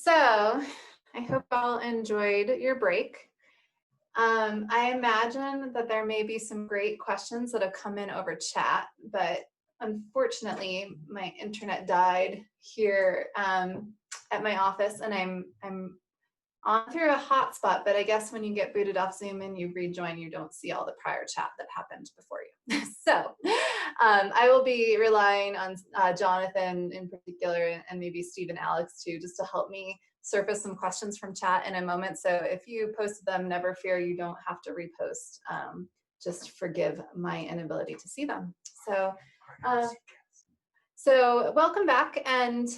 So I hope all enjoyed your break. I imagine that there may be some great questions that have come in over chat, but unfortunately my internet died here at my office, and I'm on through a hotspot, but I guess when you get booted off Zoom and you rejoin, you don't see all the prior chat that happened before you. So I will be relying on Jonathan in particular, and maybe Steve and Alex too, just to help me surface some questions from chat in a moment. So if you posted them, never fear, you don't have to repost. Just forgive my inability to see them. So welcome back, and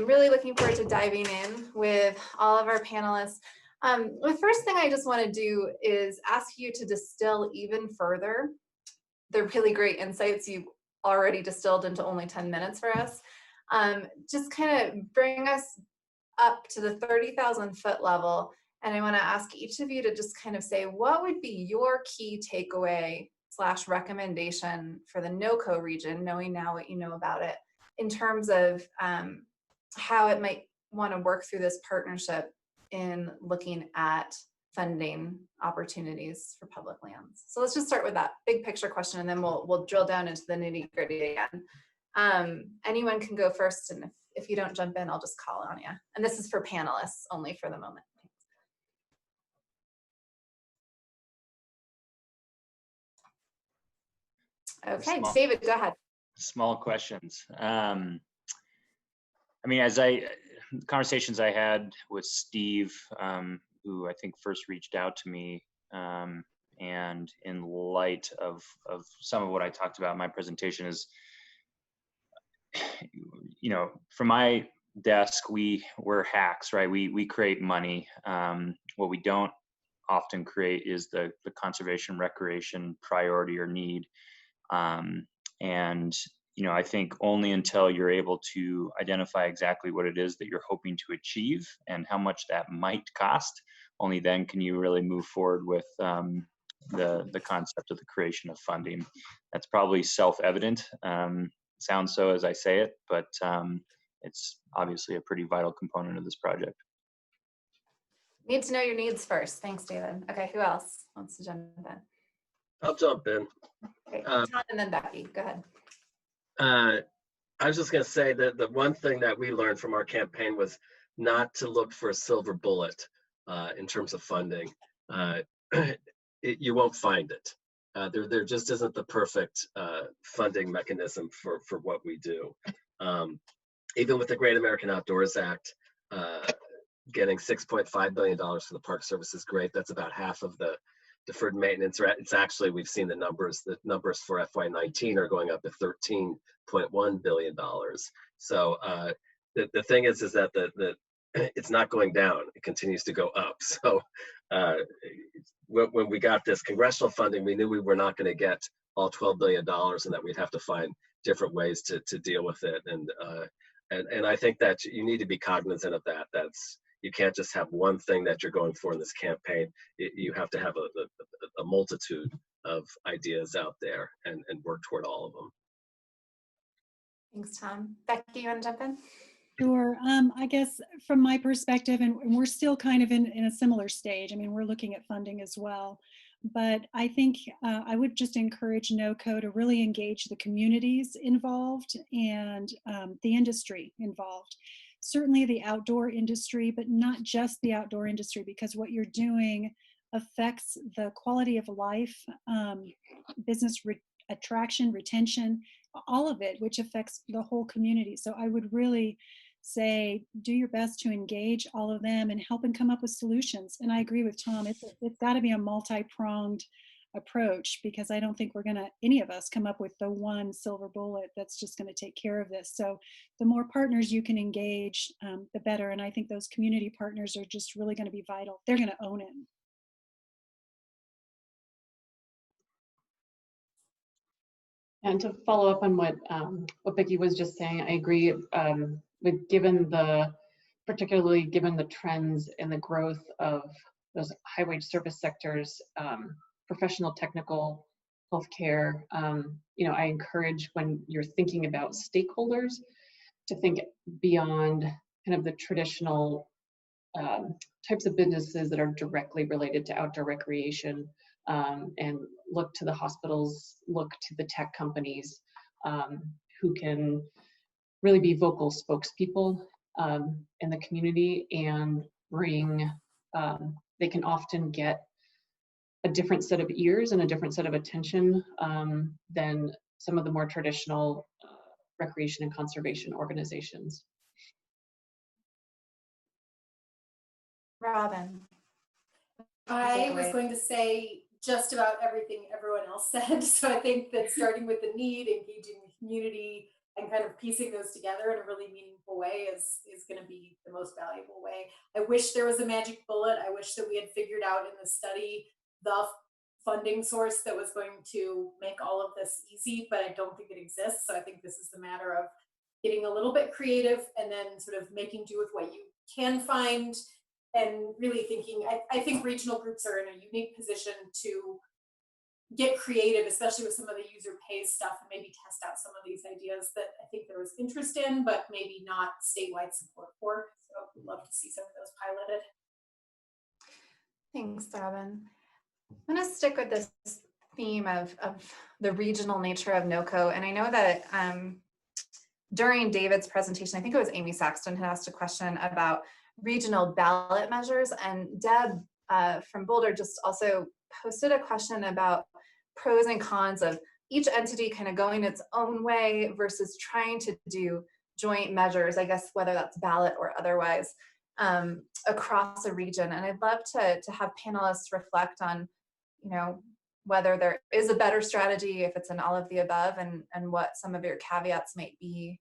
really looking forward to diving in with all of our panelists. The first thing I just want to do is ask you to distill even further the really great insights you already distilled into only 10 minutes for us. Just kind of bring us up to the 30,000 foot level, and I want to ask each of you to just kind of say, what would be your key takeaway / recommendation for the NoCo region, knowing now what you know about it, in terms of how it might want to work through this partnership in looking at funding opportunities for public lands. So let's just start with that big picture question, and then we'll drill down into the nitty gritty again. Anyone can go first, and if you don't jump in, I'll just call on you. And this is for panelists only for the moment. Okay, David, go ahead. Small questions. I mean, conversations I had with Steve, who I think first reached out to me, and in light of some of what I talked about in my presentation is, you know, from my desk, we're hacks, right? We create money. What we don't often create is the conservation recreation priority or need. And, you know, I think only until you're able to identify exactly what it is that you're hoping to achieve and how much that might cost, only then can you really move forward with the concept of the creation of funding. That's probably self-evident. Sounds so as I say it, but it's obviously a pretty vital component of this project. Need to know your needs first. Thanks, David. Okay, who else wants to jump in? I'll jump in. Okay, Todd and then Becky, go ahead. I was just going to say that the one thing that we learned from our campaign was not to look for a silver bullet in terms of funding. You won't find it. There just isn't the perfect funding mechanism for what we do. Even with the Great American Outdoors Act, getting $6.5 billion for the Park Service is great. That's about half of the deferred maintenance. It's actually, we've seen the numbers for FY19 are going up to $13.1 billion. So the thing is that it's not going down, it continues to go up. So when we got this congressional funding, we knew we were not going to get all $12 billion and that we'd have to find different ways to deal with it. And I think that you need to be cognizant of that. You can't just have one thing that you're going for in this campaign. You have to have a multitude of ideas out there and work toward all of them. Thanks, Tom. Becky, you want to jump in? Sure. I guess from my perspective, and we're still kind of in a similar stage. I mean, we're looking at funding as well. But I think I would just encourage NoCo to really engage the communities involved and the industry involved. Certainly the outdoor industry, but not just the outdoor industry, because what you're doing affects the quality of life, business attraction, retention, all of it, which affects the whole community. So I would really say, do your best to engage all of them and help them come up with solutions. And I agree with Tom, it's got to be a multi-pronged approach, because I don't think we're gonna, any of us, come up with the one silver bullet that's just gonna take care of this. So the more partners you can engage, the better. And I think those community partners are just really gonna be vital. They're gonna own it. And to follow up on what Becky was just saying, I agree. Particularly given the trends and the growth of those high wage service sectors, professional, technical, healthcare, you know, I encourage, when you're thinking about stakeholders, to think beyond kind of the traditional types of businesses that are directly related to outdoor recreation, and look to the hospitals, look to the tech companies, who can really be vocal spokespeople in the community and bring, they can often get a different set of ears and a different set of attention than some of the more traditional recreation and conservation organizations. Robin. I was going to say just about everything everyone else said. So I think that starting with the need, engaging the community, and kind of piecing those together in a really meaningful way is going to be the most valuable way. I wish there was a magic bullet. I wish that we had figured out in the study the funding source that was going to make all of this easy, but I don't think it exists. So I think this is the matter of getting a little bit creative and then sort of making do with what you can find, and really thinking, I think regional groups are in a unique position to get creative, especially with some of the user pays stuff, and maybe test out some of these ideas that I think there was interest in, but maybe not statewide support for. So we'd love to see some of those piloted. Thanks, Robin. I'm going to stick with this theme of the regional nature of NoCo. And I know that during David's presentation, I think it was Amy Saxton had asked a question about regional ballot measures, and Deb from Boulder just also posted a question about pros and cons of each entity kind of going its own way versus trying to do joint measures, I guess, whether that's ballot or otherwise, across a region. And I'd love to have panelists reflect on, you know, whether there is a better strategy, if it's an all of the above, and what some of your caveats might be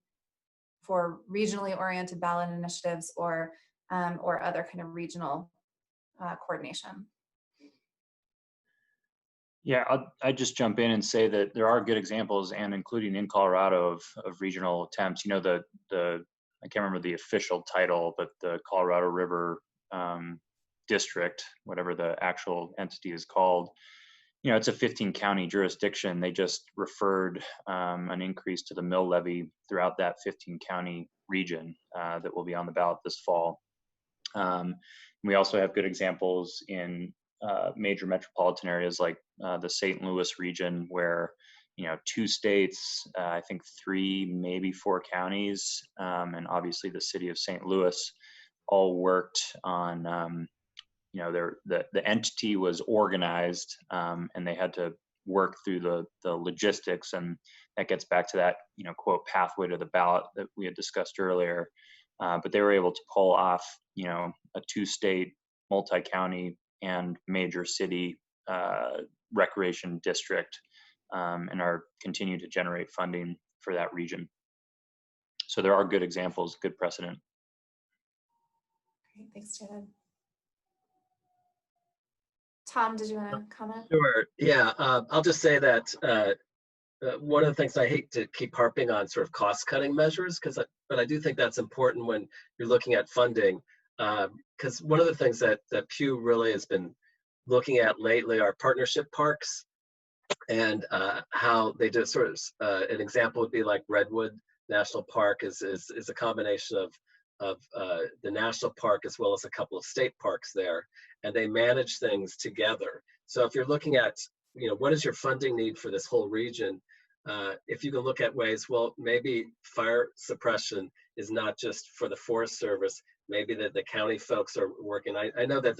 for regionally oriented ballot initiatives or other kind of regional coordination. Yeah, I'd just jump in and say that there are good examples, and including in Colorado, of regional attempts. You know, the I can't remember the official title, but the Colorado River District, whatever the actual entity is called, you know, it's a 15 county jurisdiction. They just referred an increase to the mill levy throughout that 15 county region that will be on the ballot this fall. We also have good examples in major metropolitan areas like the St. Louis region, where, you know, 2 states, I think 3, maybe 4 counties, and obviously the city of St. Louis all worked on, you know, the entity was organized, and they had to work through the logistics, and that gets back to that, you know, quote, pathway to the ballot that we had discussed earlier. But they were able to pull off, you know, a 2-state, multi-county, and major city recreation district, and are continue to generate funding for that region. So there are good examples, good precedent. Great, thanks, Jared. Tom, did you want to comment? Sure. Yeah, I'll just say that one of the things I hate to keep harping on sort of cost-cutting measures, but I do think that's important when you're looking at funding, because one of the things that PEAH really has been looking at lately are partnership parks, and how they do sort of an example would be like Redwood National Park is a combination of the national park as well as a couple of state parks there, and they manage things together. So if you're looking at, you know, what is your funding need for this whole region, if you can look at ways, well, maybe fire suppression is not just for the Forest Service, maybe that the county folks are working. I know that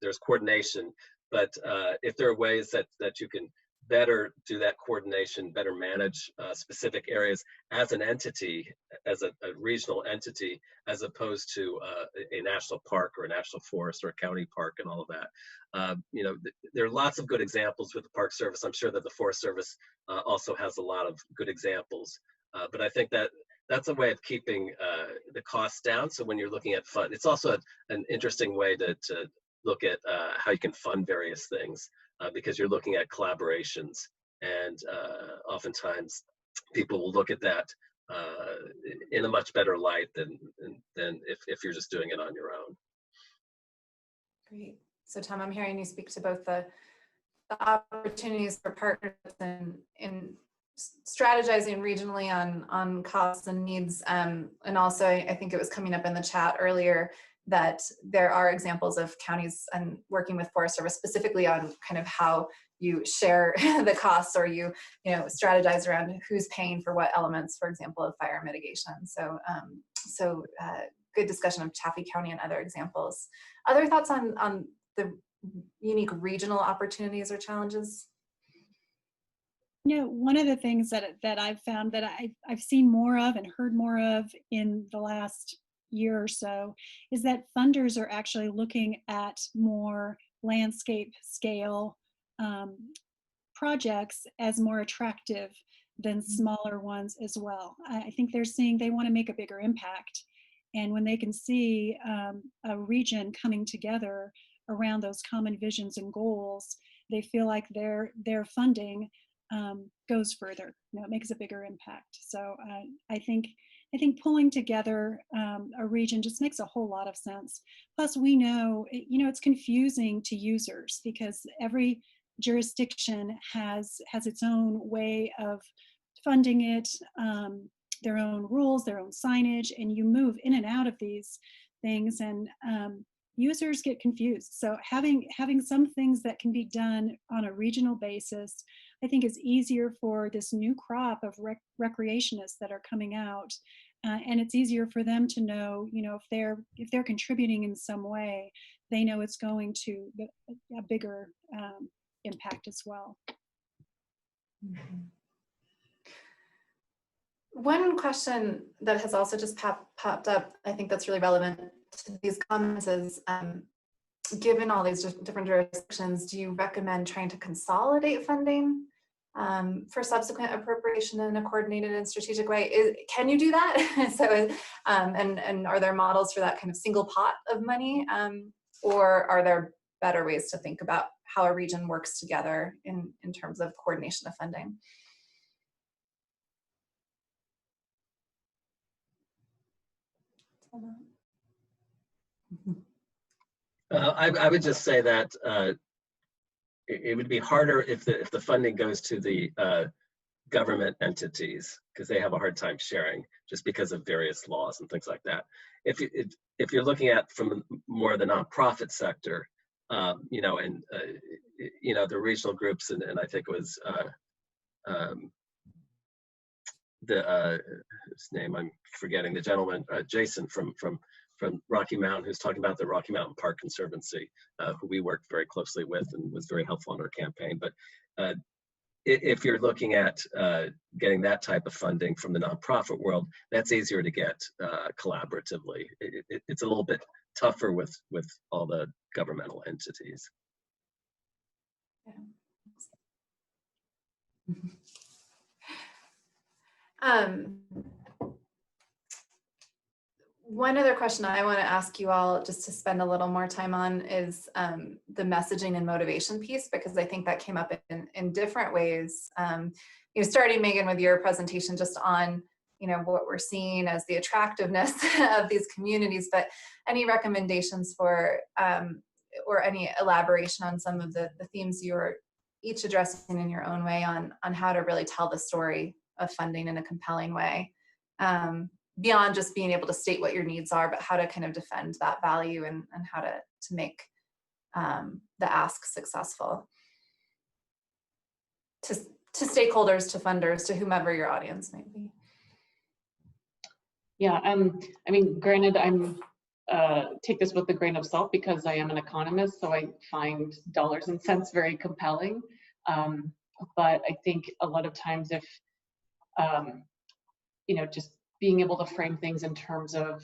there's coordination, but if there are ways that you can better do that coordination, better manage specific areas as an entity, as a regional entity, as opposed to a national park or a national forest or a county park and all of that. You know, there are lots of good examples with the Park Service. I'm sure that the Forest Service also has a lot of good examples, but I think that that's a way of keeping the costs down. So when you're looking at fund, it's also an interesting way to look at how you can fund various things, because you're looking at collaborations, and oftentimes people will look at that in a much better light than if you're just doing it on your own. Great. So Tom, I'm hearing you speak to both the opportunities for partnerships and in strategizing regionally on costs and needs, and also I think it was coming up in the chat earlier, that there are examples of counties and working with Forest Service specifically on kind of how you share the costs, or you strategize around who's paying for what elements, for example, of fire mitigation. So good discussion of Chaffee County and other examples. Other thoughts on the unique regional opportunities or challenges? One of the things that I've found that I've seen more of and heard more of in the last year or so is that funders are actually looking at more landscape scale projects as more attractive than smaller ones as well. I think they're seeing they want to make a bigger impact. And when they can see a region coming together around those common visions and goals, they feel like their funding goes further. It makes a bigger impact. So I think pulling together a region just makes a whole lot of sense. Plus, we know it's confusing to users because every jurisdiction has its own way of funding it, their own rules, their own signage, and you move in and out of these things, and users get confused. So having some things that can be done on a regional basis, I think is easier for this new crop of recreationists that are coming out, and it's easier for them to know, if they're contributing in some way, they know it's going to a bigger impact as well. Mm-hmm. One question that has also just popped up, I think that's really relevant to these comments is, given all these different jurisdictions, do you recommend trying to consolidate funding for subsequent appropriation in a coordinated and strategic way? Can you do that? So, and are there models for that kind of single pot of money? Or are there better ways to think about how a region works together in terms of coordination of funding? I would just say that it would be harder if the funding goes to the government entities, because they have a hard time sharing just because of various laws and things like that. If you're looking at from more the nonprofit sector, and the regional groups, and I think it was his name I'm forgetting, the gentleman Jason from Rocky Mountain, who's talking about the Rocky Mountain Park Conservancy, who we worked very closely with and was very helpful in our campaign. But if you're looking at getting that type of funding from the nonprofit world, that's easier to get collaboratively. It's a little bit tougher with all the governmental entities. One other question I want to ask you all, just to spend a little more time on, is the messaging and motivation piece, because I think that came up in different ways. Starting, Megan, with your presentation just on what we're seeing as the attractiveness of these communities, but any recommendations for or any elaboration on some of the themes you are each addressing in your own way on how to really tell the story of funding in a compelling way, beyond just being able to state what your needs are, but how to kind of defend that value and how to make the ask successful to stakeholders, to funders, to whomever your audience may be. Yeah, I mean, granted, I'm take this with a grain of salt because I am an economist, so I find dollars and cents very compelling. But I think a lot of times if, just being able to frame things in terms of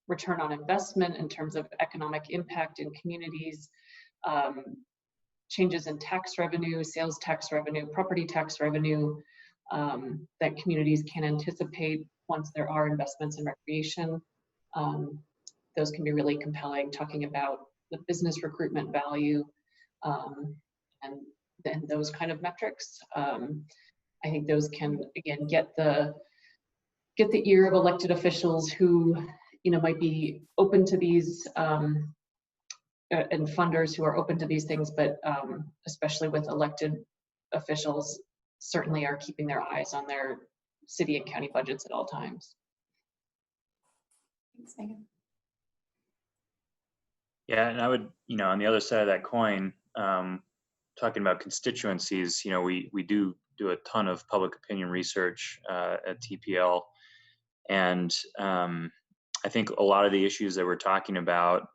return on investment, in terms of economic impact in communities, changes in tax revenue, sales tax revenue, property tax revenue, that communities can anticipate once there are investments in recreation. Those can be really compelling, talking about the business recruitment value and those kind of metrics. I think those can, again, get the ear of elected officials who might be open to these and funders who are open to these things, but especially with elected officials, certainly are keeping their eyes on their city and county budgets at all times. Thanks, Megan. Yeah, and I would, on the other side of that coin, talking about constituencies, we do a ton of public opinion research at TPL, and I think a lot of the issues that we're talking about,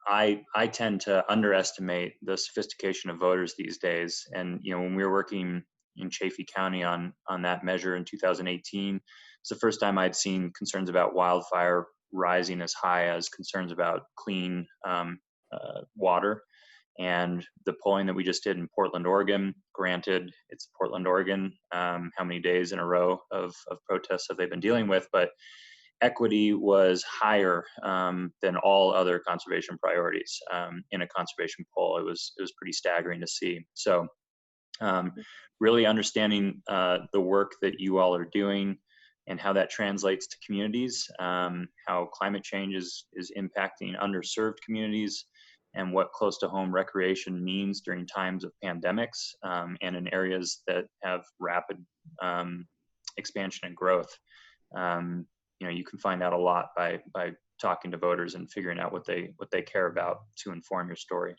I tend to underestimate the sophistication of voters these days. And when we were working in Chaffee County on that measure in 2018, it's the first time I'd seen concerns about wildfire rising as high as concerns about clean water. And the polling that we just did in Portland, Oregon, granted it's Portland, Oregon, how many days in a row of protests have they been dealing with, but equity was higher than all other conservation priorities in a conservation poll. It was pretty staggering to see. So really understanding the work that you all are doing and how that translates to communities, how climate change is impacting underserved communities, and what close to home recreation means during times of pandemics and in areas that have rapid expansion and growth. You can find out a lot by talking to voters and figuring out what they care about to inform your story.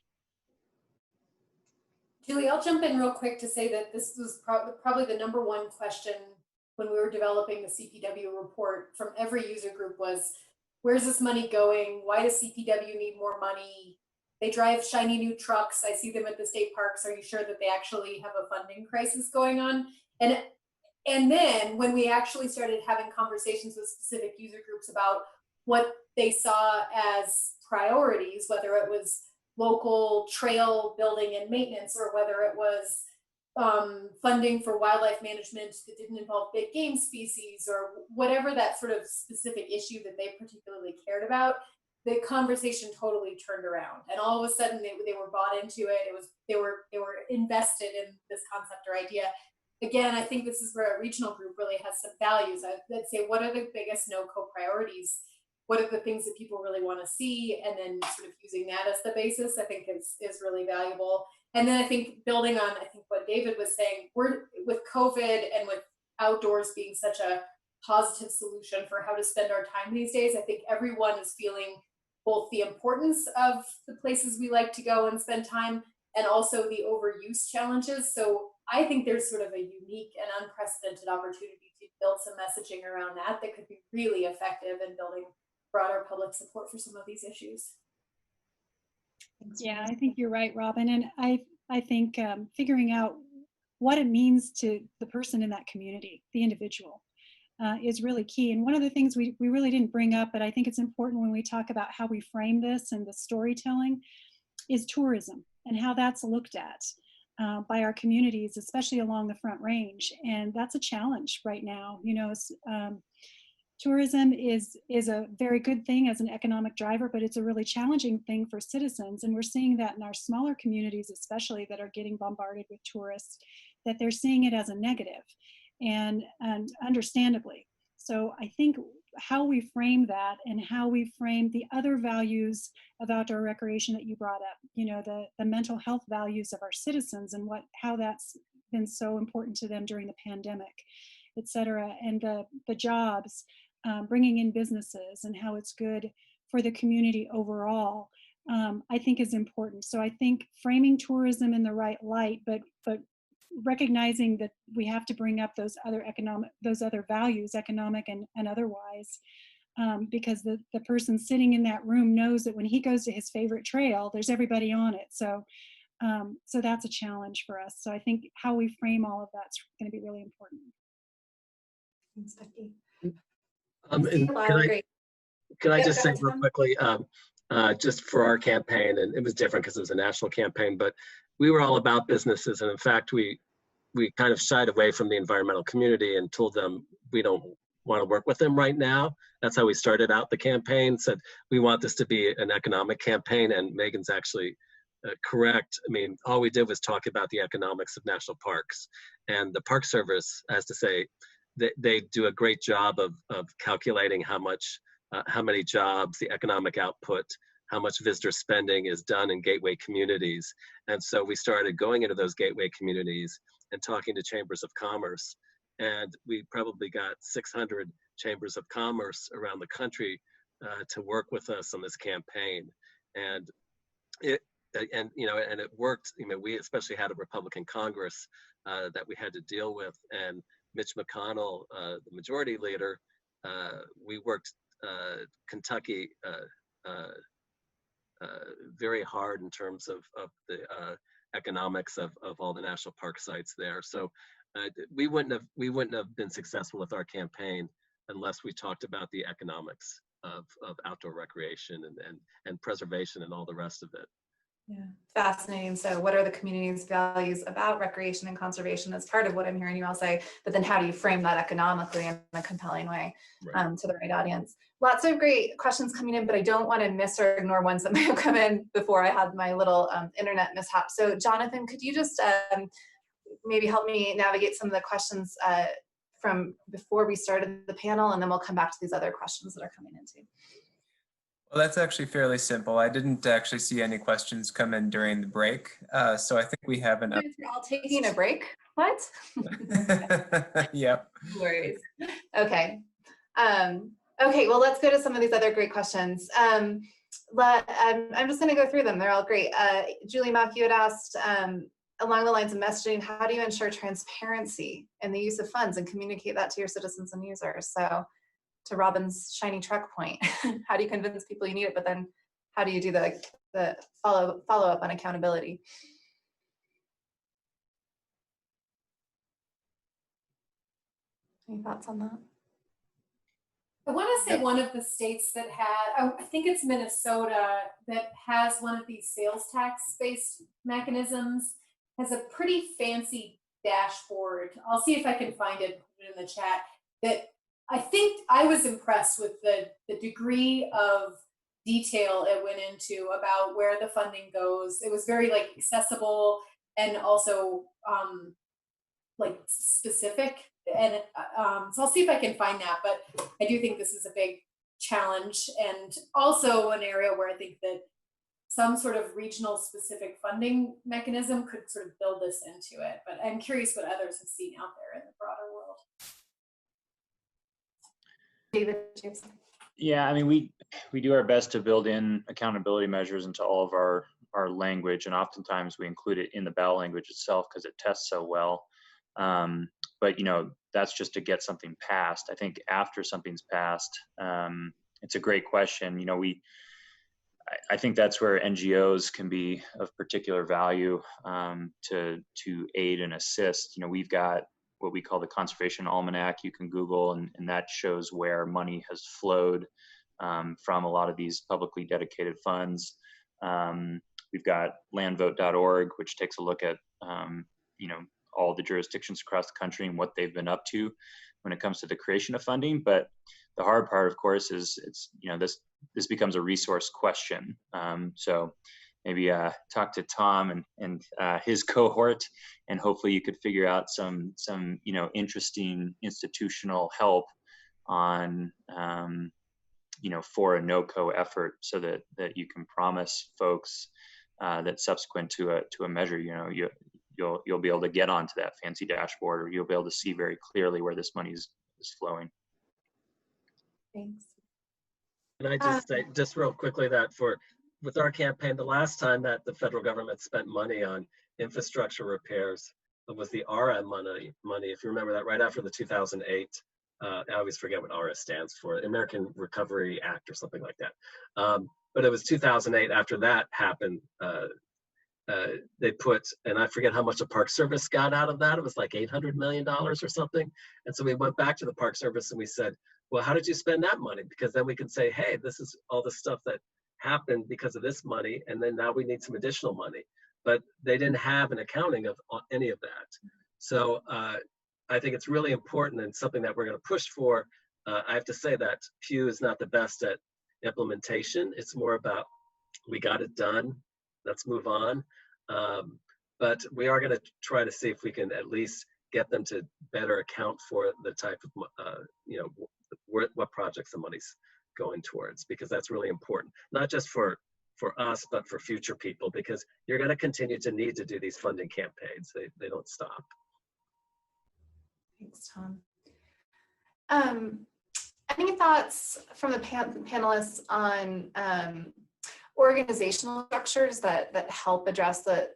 Julie, I'll jump in real quick to say that this was probably the #1 question when we were developing the CPW report from every user group was, where's this money going? Why does CPW need more money? They drive shiny new trucks. I see them at the state parks. Are you sure that they actually have a funding crisis going on? And then when we actually started having conversations with specific user groups about what they saw as priorities, whether it was local trail building and maintenance, or whether it was funding for wildlife management that didn't involve big game species, or whatever that sort of specific issue that they particularly cared about, the conversation totally turned around, and all of a sudden they were bought into it. They were invested in this concept or idea. Again, I think this is where a regional group really has some values. I'd say, what are the biggest NoCo priorities? What are the things that people really want to see? And then sort of using that as the basis, I think is really valuable. And then I think building on, I think what David was saying, we're with COVID and with outdoors being such a positive solution for how to spend our time these days, I think everyone is feeling both the importance of the places we like to go and spend time, and also the overuse challenges. So I think there's sort of a unique and unprecedented opportunity to build some messaging around that could be really effective in building broader public support for some of these issues. Yeah, I think you're right, Robin. And I think figuring out what it means to the person in that community, the individual, is really key. And one of the things we really didn't bring up, but I think it's important when we talk about how we frame this and the storytelling, is tourism and how that's looked at by our communities, especially along the Front Range. And that's a challenge right now. Tourism is a very good thing as an economic driver, but it's a really challenging thing for citizens. And we're seeing that in our smaller communities, especially that are getting bombarded with tourists, that they're seeing it as a negative, and understandably. So I think how we frame that and how we frame the other values of outdoor recreation that you brought up, the mental health values of our citizens and how that's been so important to them during the pandemic, et cetera, and the jobs, bringing in businesses and how it's good for the community overall, I think is important. So I think framing tourism in the right light, but recognizing that we have to bring up those other values, economic and otherwise, because the person sitting in that room knows that when he goes to his favorite trail, there's everybody on it. So that's a challenge for us. So I think how we frame all of that's going to be really important. Thanks, Becky. And can I just say real quickly, just for our campaign, and it was different because it was a national campaign, but we were all about businesses. And in fact, we kind of shied away from the environmental community and told them we don't want to work with them right now. That's how we started out the campaign, said we want this to be an economic campaign, and Megan's actually correct. I mean, all we did was talk about the economics of national parks, and the Park Service has to say they do a great job of calculating how many jobs, the economic output, how much visitor spending is done in gateway communities. And so we started going into those gateway communities and talking to chambers of commerce. And we probably got 600 chambers of commerce around the country to work with us on this campaign. and it and it worked. We especially had a Republican Congress that we had to deal with, and Mitch McConnell, the majority leader, we worked Kentucky very hard in terms of the economics of all the national park sites there. So we wouldn't have been successful with our campaign unless we talked about the economics of outdoor recreation and preservation and all the rest of it. Yeah, fascinating. So what are the community's values about recreation and conservation? That's part of what I'm hearing you all say, but then how do you frame that economically in a compelling way to the right audience? Lots of great questions coming in, but I don't want to miss or ignore ones that might have come in before I had my little internet mishap. So Jonathan, could you just maybe help me navigate some of the questions from before we started the panel, and then we'll come back to these other questions that are coming in too. Well, that's actually fairly simple. I didn't actually see any questions come in during the break. So I think we have enough. You're all taking a break? What? Yep. No worries. Okay. Okay, well, let's go to some of these other great questions. I'm just going to go through them. They're all great. Julie Mack, you had asked, along the lines of messaging, how do you ensure transparency in the use of funds and communicate that to your citizens and users? So to Robin's shiny truck point, how do you convince people you need it, but then how do you do the follow up on accountability? Any thoughts on that? I want to say one of the states that had, I think it's Minnesota, that has one of these sales tax based mechanisms, has a pretty fancy dashboard. I'll see if I can find it, put it in the chat, that I think I was impressed with the degree of detail it went into about where the funding goes. It was very accessible and also specific. And so I'll see if I can find that, but I do think this is a big challenge and also an area where I think that some sort of regional specific funding mechanism could sort of build this into it. But I'm curious what others have seen out there in the broader world. David Jameson. Yeah, I mean, we do our best to build in accountability measures into all of our language, and oftentimes we include it in the ballot language itself because it tests so well. But that's just to get something passed. I think after something's passed, it's a great question. I think that's where NGOs can be of particular value to aid and assist. We've got what we call the Conservation Almanac. You can Google, and that shows where money has flowed from a lot of these publicly dedicated funds. We've got landvote.org, which takes a look at all the jurisdictions across the country and what they've been up to when it comes to the creation of funding. But the hard part, of course, is this becomes a resource question. So maybe talk to Tom and his cohort, and hopefully you could figure out some interesting institutional help on for a NoCo effort, so that you can promise folks that subsequent to a measure, you'll be able to get onto that fancy dashboard, or you'll be able to see very clearly where this money is flowing. Thanks. And I just say, just real quickly, that with our campaign, the last time that the federal government spent money on infrastructure repairs was the ARA money. If you remember that, right after the 2008, I always forget what ARA stands for, American Recovery Act or something like that. But it was 2008. After that happened, they put, and I forget how much the Park Service got out of that. It was like $800 million or something. And so we went back to the Park Service and we said, well, how did you spend that money? Because then we can say, hey, this is all the stuff that happened because of this money, and then now we need some additional money. But they didn't have an accounting of any of that. So I think it's really important and something that we're going to push for. I have to say that PEAH is not the best at implementation. It's more about, we got it done, let's move on. But we are going to try to see if we can at least get them to better account for the type of, what projects the money's going towards, because that's really important, not just for us, but for future people, because you're going to continue to need to do these funding campaigns. They don't stop. Thanks, Tom. Any thoughts from the panelists on organizational structures that help address the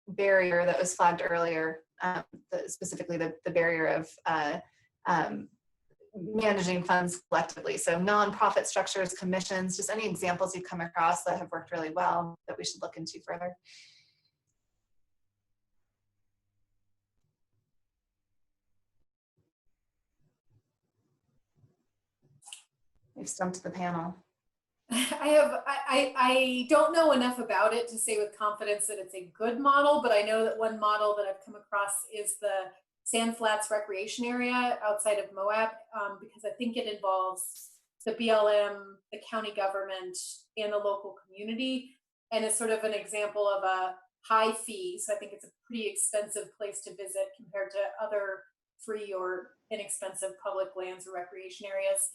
barrier that was flagged earlier, specifically the barrier of managing funds collectively. So nonprofit structures, commissions, just any examples you've come across that have worked really well that we should look into further. We've stumped the panel. I don't know enough about it to say with confidence that it's a good model, but I know that one model that I've come across is the Sand Flats Recreation Area outside of Moab, because I think it involves the BLM, the county government, and the local community, and it's sort of an example of a high fee. So I think it's a pretty expensive place to visit compared to other free or inexpensive public lands or recreation areas,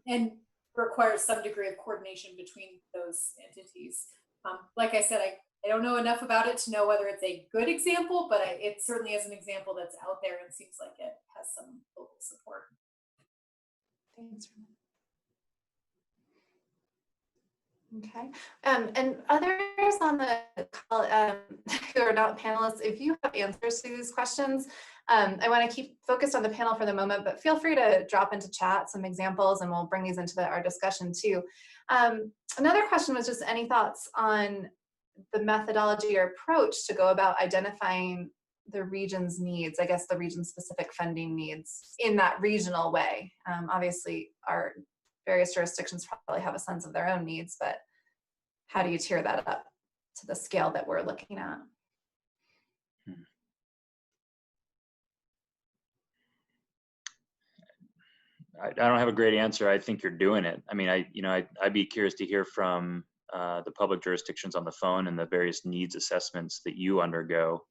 and requires some degree of coordination between those entities. Like I said, I don't know enough about it to know whether it's a good example, but it certainly is an example that's out there and seems like it has some local support. Thanks. Okay, and others on the call who are not panelists, if you have answers to these questions, I want to keep focused on the panel for the moment, but feel free to drop into chat some examples and we'll bring these into our discussion too. Another question was just any thoughts on the methodology or approach to go about identifying the region's needs, I guess the region-specific funding needs in that regional way. Obviously, our various jurisdictions probably have a sense of their own needs, but how do you tier that up to the scale that we're looking at? I don't have a great answer. I think you're doing it. I mean, I'd be curious to hear from the public jurisdictions on the phone and the various needs assessments that you undergo.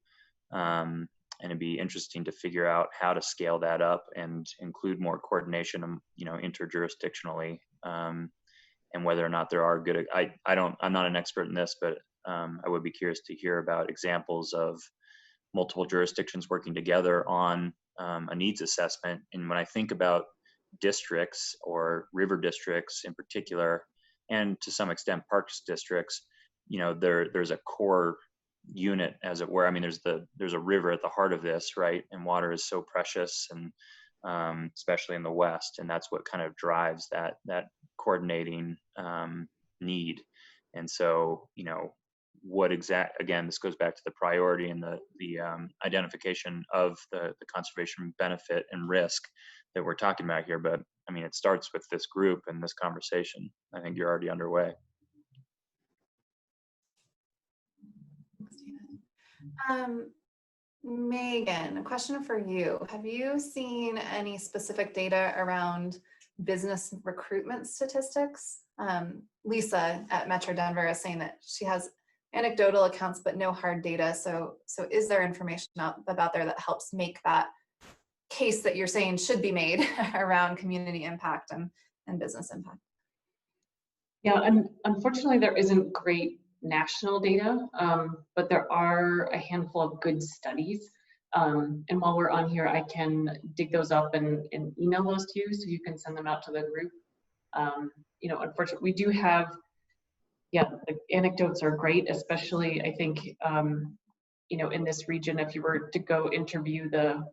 And it'd be interesting to figure out how to scale that up and include more coordination, interjurisdictionally, and whether or not there are good, I'm not an expert in this, but I would be curious to hear about examples of multiple jurisdictions working together on a needs assessment. And when I think about districts or river districts in particular, and to some extent parks districts, there's a core unit, as it were. I mean, there's a river at the heart of this, right? And water is so precious, and especially in the West, and that's what kind of drives that coordinating need. And so, again, this goes back to the priority and the identification of the conservation benefit and risk that we're talking about here. But I mean, it starts with this group and this conversation. I think you're already underway. Megan, a question for you. Have you seen any specific data around business recruitment statistics? Lisa at Metro Denver is saying that she has anecdotal accounts but no hard data. So is there information about there that helps make that case that you're saying should be made around community impact and business impact? Yeah, and unfortunately there isn't great national data, but there are a handful of good studies. And while we're on here, I can dig those up and email those to you so you can send them out to the group. Unfortunately, we do have, the anecdotes are great, especially I think, in this region, if you were to go interview the,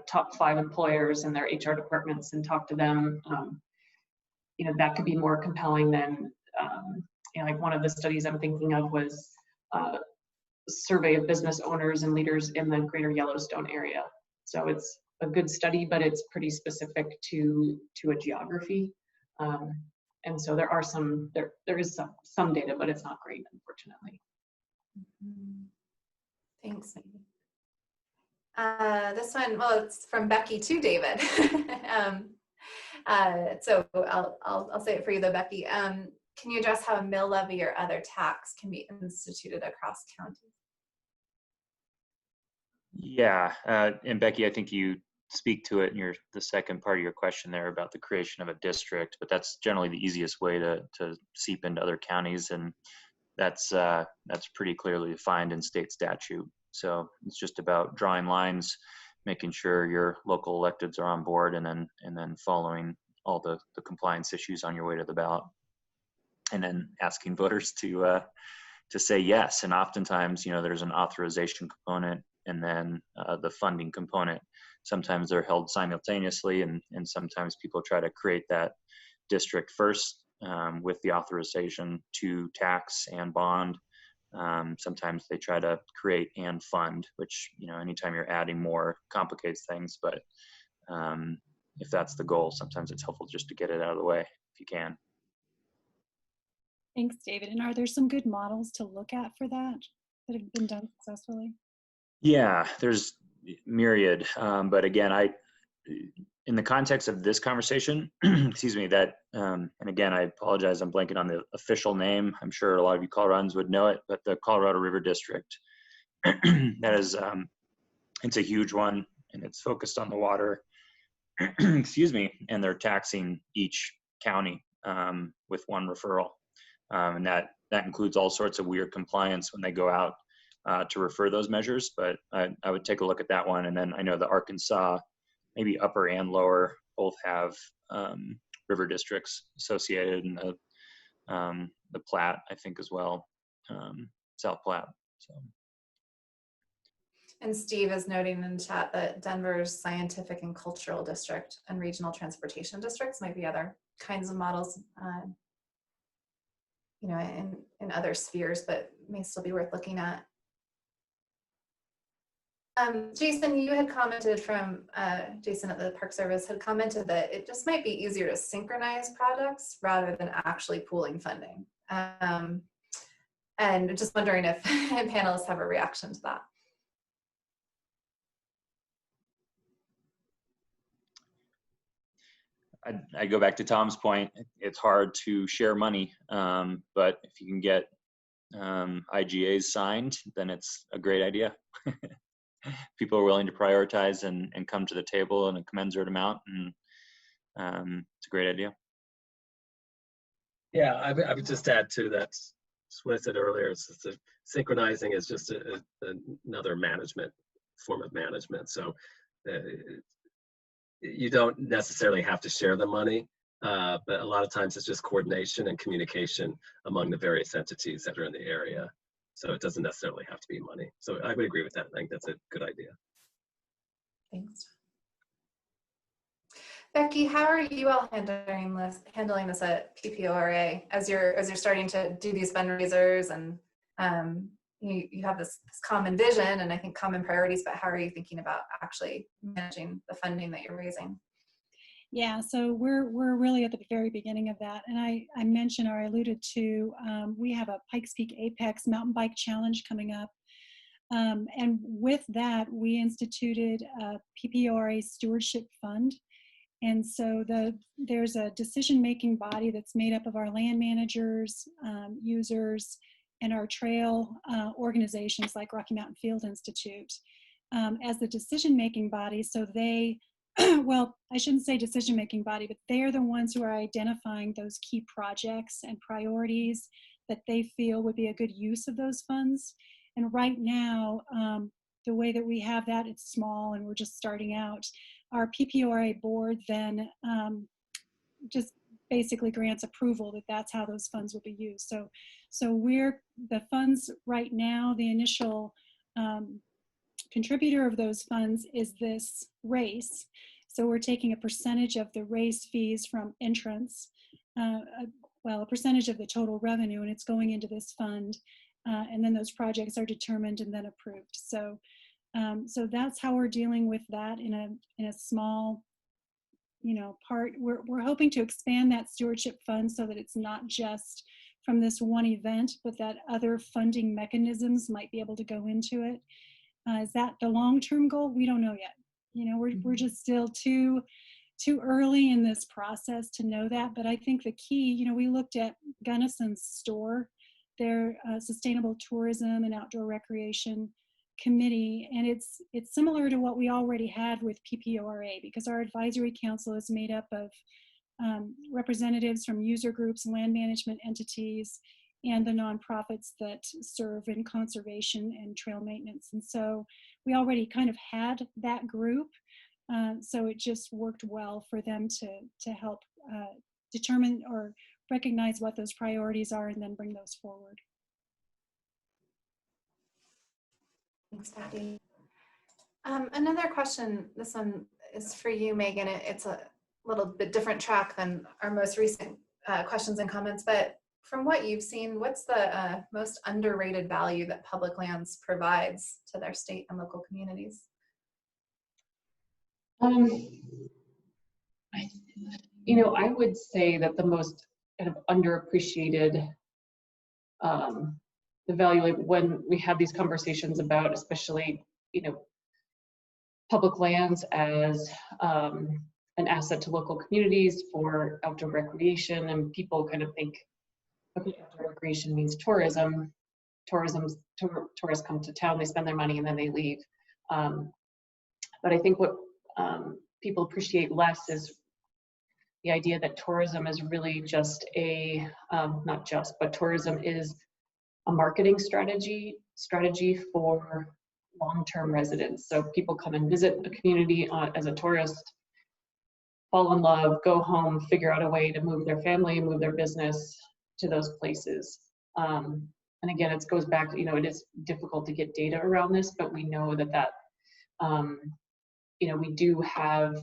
top 5 employers and their HR departments and talk to them, that could be more compelling than, like one of the studies I'm thinking of was a survey of business owners and leaders in the greater Yellowstone area. So it's a good study, but it's pretty specific to a geography. And so there is some data, but it's not great, unfortunately. Thanks, Maggie. This one, well, it's from Becky to David. So I'll say it for you though, Becky. Can you address how a mill levy or other tax can be instituted across counties? Yeah, and Becky, I think you speak to it in the second part of your question there about the creation of a district, but that's generally the easiest way to seep into other counties, and that's pretty clearly defined in state statute. So it's just about drawing lines, making sure your local electeds are on board, and then following all the compliance issues on your way to the ballot. and then asking voters to say yes. And oftentimes, there's an authorization component and then the funding component. Sometimes they're held simultaneously, and sometimes people try to create that district first with the authorization to tax and bond. Sometimes they try to create and fund, which, anytime you're adding more complicates things. But if that's the goal, sometimes it's helpful just to get it out of the way if you can. Thanks, David. And are there some good models to look at for that have been done successfully? Yeah, there's myriad. But again, in the context of this conversation, excuse me, and again, I apologize, I'm blanking on the official name. I'm sure a lot of you Coloradans would know it, but the Colorado River District, that is, it's a huge one, and it's focused on the water, excuse me, and they're taxing each county with one referral. And that includes all sorts of weird compliance when they go out to refer those measures. But I would take a look at that one. And then I know the Arkansas, maybe upper and lower, both have river districts associated, and the Platte, I think, as well, South Platte. So. And Steve is noting in the chat that Denver's scientific and cultural district and regional transportation districts might be other kinds of models, in other spheres, but may still be worth looking at. Jason, you had commented Jason at the Park Service had commented that it just might be easier to synchronize projects rather than actually pooling funding. And just wondering if panelists have a reaction to that. I go back to Tom's point. It's hard to share money, but if you can get IGAs signed, then it's a great idea. People are willing to prioritize and come to the table in a commensurate amount, and it's a great idea. Yeah, I would just add to that. What I said earlier, synchronizing is just another form of management. So you don't necessarily have to share the money, but a lot of times it's just coordination and communication among the various entities that are in the area. So it doesn't necessarily have to be money. So I would agree with that. I think that's a good idea. Thanks. Becky, how are you all handling this at PPORA as you're starting to do these fundraisers, and you have this common vision and I think common priorities, but how are you thinking about actually managing the funding that you're raising? Yeah, so we're really at the very beginning of that. And I mentioned, or I alluded to, we have a Pikes Peak Apex mountain bike challenge coming up. And with that, we instituted a PPORA stewardship fund. And so there's a decision-making body that's made up of our land managers, users, and our trail organizations like Rocky Mountain Field Institute as the decision-making body. So they, well, I shouldn't say decision-making body, but they're the ones who are identifying those key projects and priorities that they feel would be a good use of those funds. And right now, the way that we have that, it's small and we're just starting out. Our PPORA board then just basically grants approval that that's how those funds will be used. So the funds right now, the initial contributor of those funds is this race. So we're taking a percentage of the race fees from entrants, a percentage of the total revenue, and it's going into this fund. And then those projects are determined and then approved. So that's how we're dealing with that in a small, part. We're hoping to expand that stewardship fund so that it's not just from this one event, but that other funding mechanisms might be able to go into it. Is that the long-term goal? We don't know yet. We're just still too early in this process to know that. But I think the key, we looked at Gunnison's store, their sustainable tourism and outdoor recreation committee, and it's similar to what we already had with PPORA, because our advisory council is made up of representatives from user groups, land management entities, and the nonprofits that serve in conservation and trail maintenance. And so we already kind of had that group, so it just worked well for them to help determine or recognize what those priorities are and then bring those forward. Thanks, Patty. Another question, this one is for you, Megan. It's a little bit different track than our most recent questions and comments, but from what you've seen, what's the most underrated value that public lands provides to their state and local communities? I would say that the most kind of underappreciated, the value, like when we have these conversations about, especially, public lands as an asset to local communities for outdoor recreation, and people kind of think, okay, outdoor recreation means tourism. Tourists come to town, they spend their money, and then they leave. But I think what people appreciate less is the idea that tourism is really just not just, but tourism is a marketing strategy for long-term residents. So people come and visit a community as a tourist, fall in love, go home, figure out a way to move their family, move their business to those places. And again, it goes back to, it is difficult to get data around this, but we know that we do have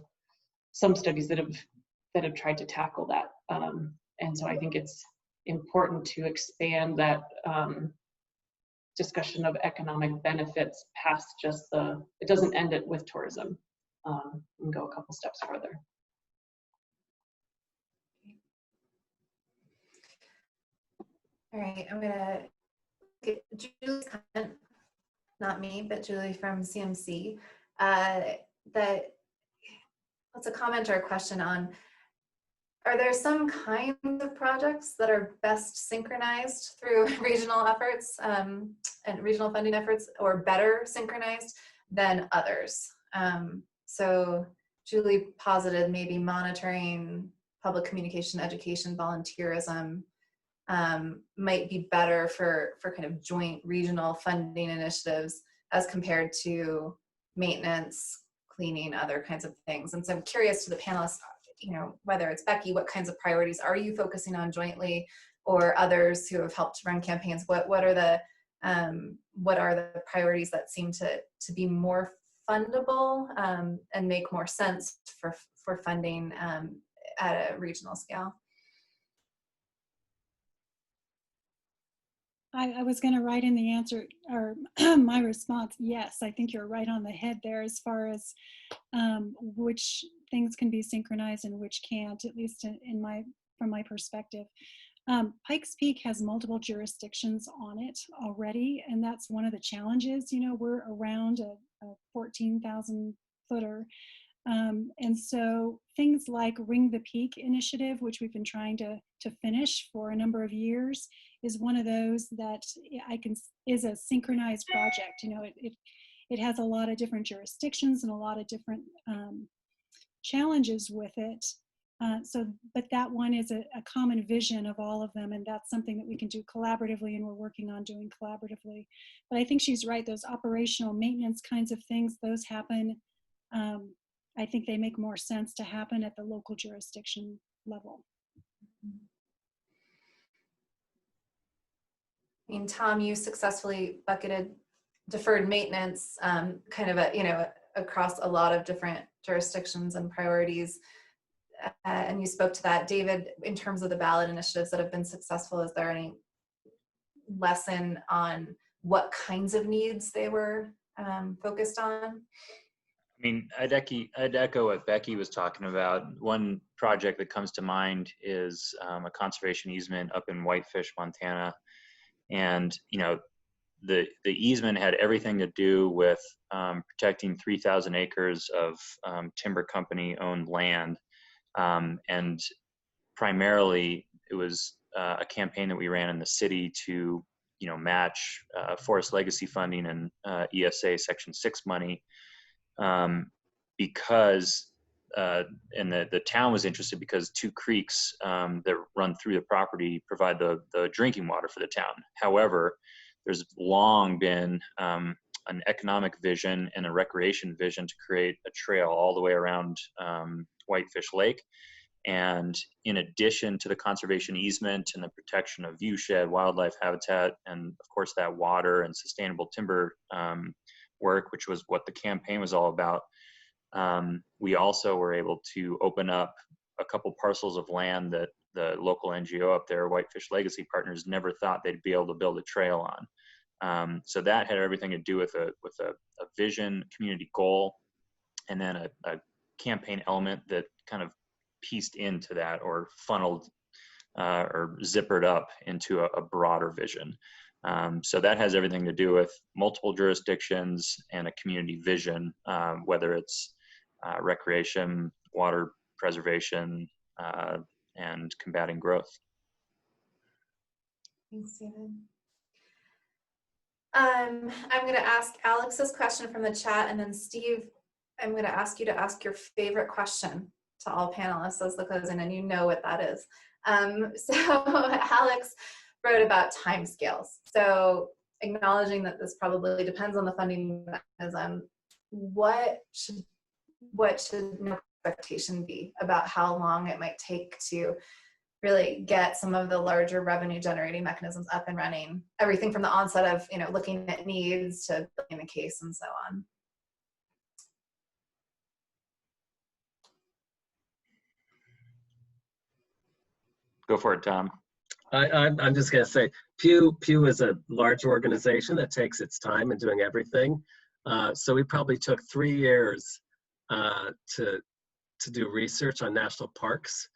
some studies that have tried to tackle that. And so I think it's important to expand that discussion of economic benefits past just it doesn't end it with tourism, and go a couple steps further. All right, I'm gonna get Julie's comment, not me, but Julie from CMC. What's a comment or a question on, are there some kinds of projects that are best synchronized through regional efforts and regional funding efforts, or better synchronized than others? So Julie posited maybe monitoring, public communication, education, volunteerism might be better for kind of joint regional funding initiatives as compared to maintenance, cleaning, other kinds of things. And so I'm curious to the panelists, whether it's Becky, what kinds of priorities are you focusing on jointly, or others who have helped run campaigns? What are the priorities that seem to be more fundable and make more sense for funding at a regional scale? I was going to write in the answer, or my response, yes, I think you're right on the head there as far as which things can be synchronized and which can't, at least from my perspective. Pikes Peak has multiple jurisdictions on it already, and that's one of the challenges. We're around a 14,000 footer. And so things like Ring the Peak initiative, which we've been trying to finish for a number of years, is one of those that is a synchronized project. It has a lot of different jurisdictions and a lot of different challenges with it. But that one is a common vision of all of them, and that's something that we can do collaboratively, and we're working on doing collaboratively. But I think she's right, those operational maintenance kinds of things, those happen. I think they make more sense to happen at the local jurisdiction level. I mean, Tom, you successfully bucketed deferred maintenance kind of across a lot of different jurisdictions and priorities. And you spoke to that. David, in terms of the ballot initiatives that have been successful, is there any lesson on what kinds of needs they were focused on? I mean, I'd echo what Becky was talking about. One project that comes to mind is a conservation easement up in Whitefish, Montana. And, the easement had everything to do with protecting 3,000 acres of timber company owned land. And primarily it was a campaign that we ran in the city to, match forest legacy funding and ESA Section 6 money. Because and the town was interested because two creeks that run through the property provide the drinking water for the town. However, there's long been an economic vision and a recreation vision to create a trail all the way around Whitefish Lake. And in addition to the conservation easement and the protection of viewshed, wildlife habitat, and of course that water and sustainable timber work, which was what the campaign was all about, we also were able to open up a couple parcels of land that the local NGO up there, Whitefish Legacy Partners, never thought they'd be able to build a trail on. So that had everything to do with a vision, community goal, and then a campaign element that kind of pieced into that, or funneled or zippered up into a broader vision. So that has everything to do with multiple jurisdictions and a community vision, whether it's recreation, water preservation, and combating growth. Thanks, Stephen. I'm going to ask Alex's question from the chat, and then Steve, I'm going to ask you to ask your favorite question to all panelists as the closing, and you know what that is. So Alex wrote about timescales. So acknowledging that this probably depends on the funding mechanism, what should no expectation be about how long it might take to really get some of the larger revenue generating mechanisms up and running? Everything from the onset of, looking at needs to building the case and so on. Go for it, Tom. I'm just going to say, PEAH is a large organization that takes its time in doing everything. So we probably took 3 years to do research on national parks,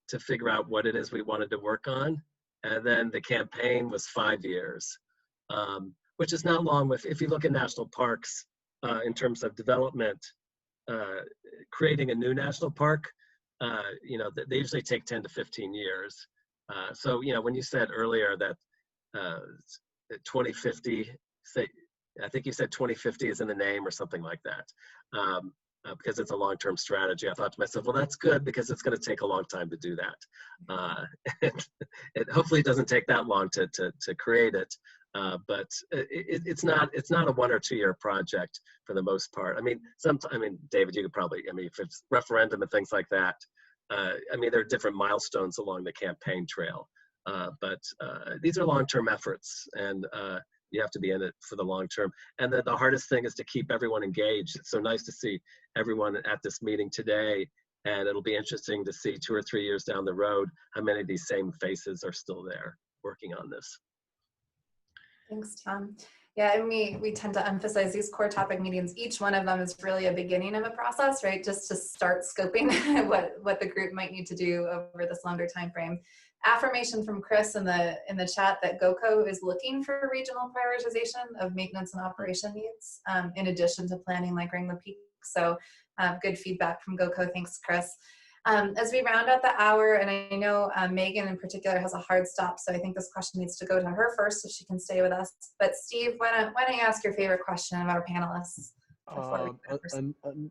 to figure out what it is we wanted to work on. And then the campaign was 5 years, which is not long. If you look at national parks in terms of development, creating a new national park, they usually take 10 to 15 years. So, when you said earlier that 2050, I think you said 2050 is in the name or something like that, because it's a long-term strategy. I thought to myself, well, that's good, because it's going to take a long time to do that. It hopefully doesn't take that long to create it, but it's not a 1 or 2 year project for the most part. David, you could probably, if it's referendum and things like that, there are different milestones along the campaign trail, but these are long-term efforts, and you have to be in it for the long term. And the hardest thing is to keep everyone engaged. It's so nice to see everyone at this meeting today, and it'll be interesting to see 2 or 3 years down the road how many of these same faces are still there working on this. Thanks, Tom. Yeah, and we tend to emphasize these core topic meetings. Each one of them is really a beginning of a process, right? Just to start scoping what the group might need to do over this longer time frame. Affirmation from Chris in the chat that GoCo is looking for regional prioritization of maintenance and operation needs, in addition to planning like Ring the Peak. So good feedback from GoCo. Thanks, Chris. As we round out the hour, and I know Megan in particular has a hard stop, so I think this question needs to go to her first so she can stay with us. But Steve, why don't you ask your favorite question of our panelists?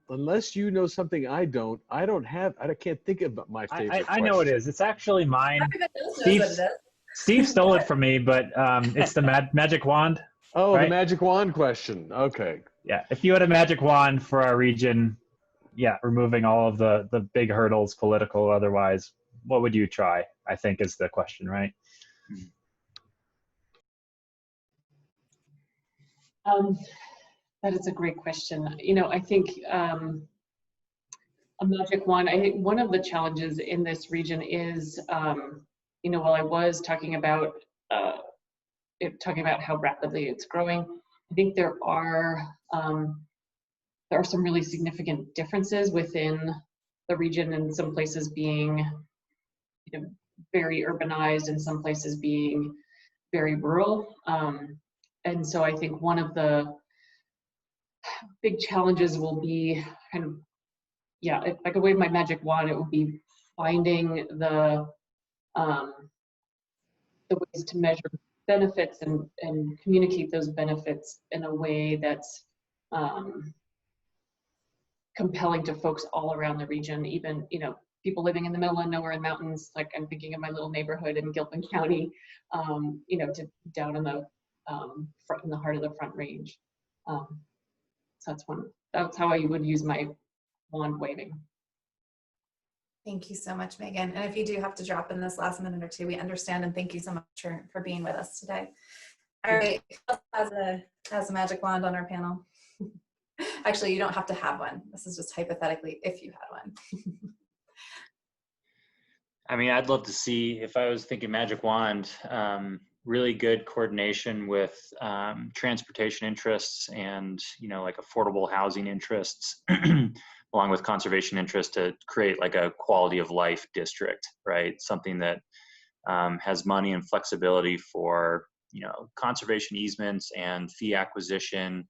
Unless you know something I can't think of my favorite I know it is. It's actually mine. Steve stole it from me, but it's the magic wand. Oh, right? The magic wand question. Okay. Yeah, if you had a magic wand for our region, removing all of the big hurdles, political or otherwise, what would you try? I think is the question, right? That is a great question. I think a magic wand, I think one of the challenges in this region is, while I was talking about how rapidly it's growing, I think there are some really significant differences within the region, and some places being very urbanized and some places being very rural. And so I think one of the big challenges will be if I could wave my magic wand, it would be finding the ways to measure benefits and communicate those benefits in a way that's compelling to folks all around the region, even people living in the middle of nowhere in mountains. Like I'm thinking of my little neighborhood in Gilpin County, to down in the in the heart of the Front Range. So that's how I would use my wand waving. Thank you so much, Megan. And if you do have to drop in this last minute or two, we understand, and thank you so much for being with us today. All right, who else has a magic wand on our panel? Actually, you don't have to have one. This is just hypothetically if you had one. I mean, I'd love to see, if I was thinking magic wand, really good coordination with transportation interests and, you know, like affordable housing interests, along with conservation interests, to create like a quality of life district, right? Something that has money and flexibility for, you know, conservation easements and fee acquisition.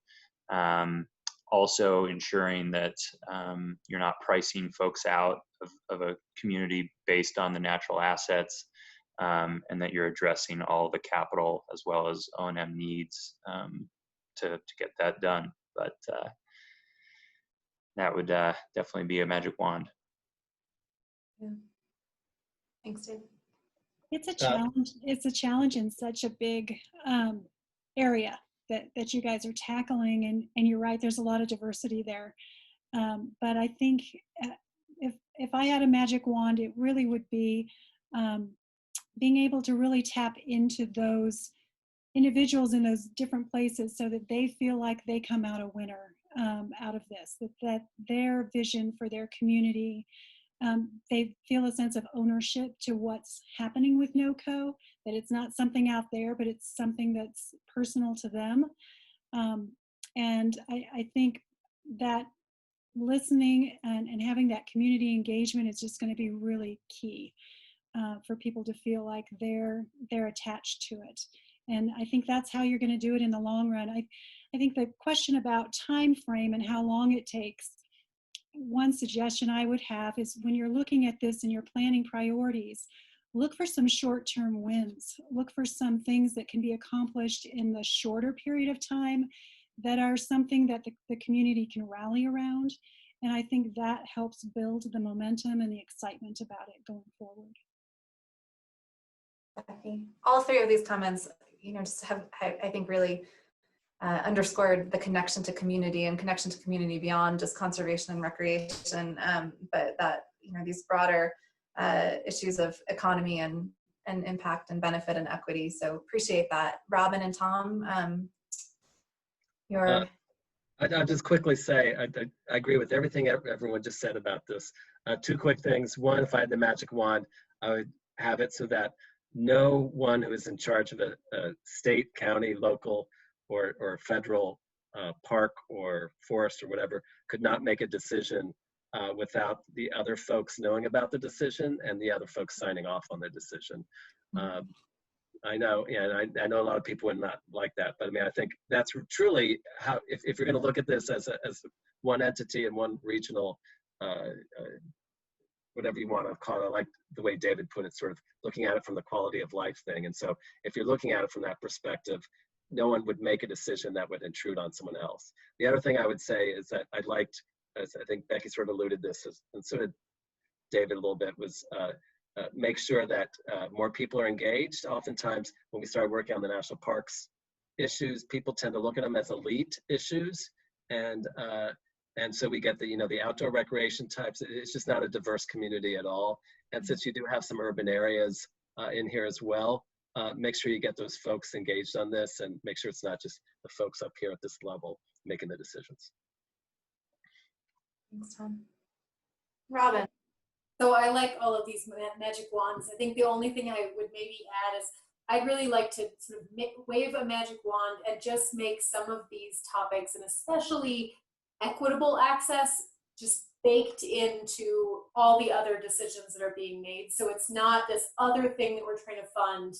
Also ensuring that you're not pricing folks out of a community based on the natural assets, and that you're addressing all the capital as well as O&M needs to get that done. But that would definitely be a magic wand. Yeah. Thanks, Dave. It's a challenge. It's a challenge in such a big area that you guys are tackling, and you're right. There's a lot of diversity there, but I think if I had a magic wand, it really would be being able to really tap into those individuals in those different places, so that they feel like they come out a winner out of this. That their vision for their community. They feel a sense of ownership to what's happening with NoCo, that it's not something out there, but it's something that's personal to them. And I think that listening and having that community engagement is just going to be really key for people to feel like they're attached to it. And I think that's how you're going to do it in the long run. I think the question about time frame and how long it takes, one suggestion I would have is, when you're looking at this and you're planning priorities, look for some short-term wins. Look for some things that can be accomplished in the shorter period of time that are something that the community can rally around. And I think that helps build the momentum and the excitement about it going forward. Becky, all three of these comments, you know, just have, I think, really underscored the connection to community and connection to community beyond just conservation and recreation, but that, you know, these broader issues of economy and impact and benefit and equity. So appreciate that. Robin and Tom, I'll just quickly say I agree with everything everyone just said about this. Two quick things. One, if I had the magic wand, I would have it so that no one who is in charge of a state, county, local, or federal park or forest or whatever could not make a decision without the other folks knowing about the decision and the other folks signing off on the decision. I know, and I know a lot of people would not like that, but I mean, I think that's truly how, if you're going to look at this as one entity and one regional, whatever you want to call it, I like the way David put it, sort of looking at it from the quality of life thing. And so if you're looking at it from that perspective, no one would make a decision that would intrude on someone else. The other thing I would say is that I liked, as I think Becky sort of alluded this, and so did David a little bit, was make sure that more people are engaged. Oftentimes, when we started working on the national parks issues, people tend to look at them as elite issues, and so we get the outdoor recreation types. It's just not a diverse community at all. And since you do have some urban areas in here as well, make sure you get those folks engaged on this, and make sure it's not just the folks up here at this level making the decisions. thanks, Tom. Robin. So I like all of these magic wands. I think the only thing I would maybe add is I'd really like to sort of wave a magic wand and just make some of these topics, and especially equitable access, just baked into all the other decisions that are being made. So it's not this other thing that we're trying to fund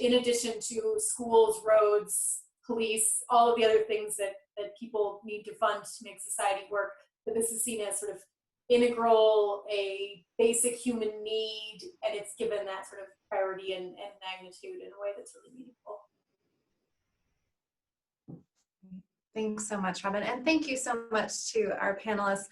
in addition to schools, roads, police, all of the other things that people need to fund to make society work. But this is seen as sort of integral, a basic human need, and it's given that sort of priority and magnitude in a way that's really meaningful. Thanks so much, Robin. And thank you so much to our panelists.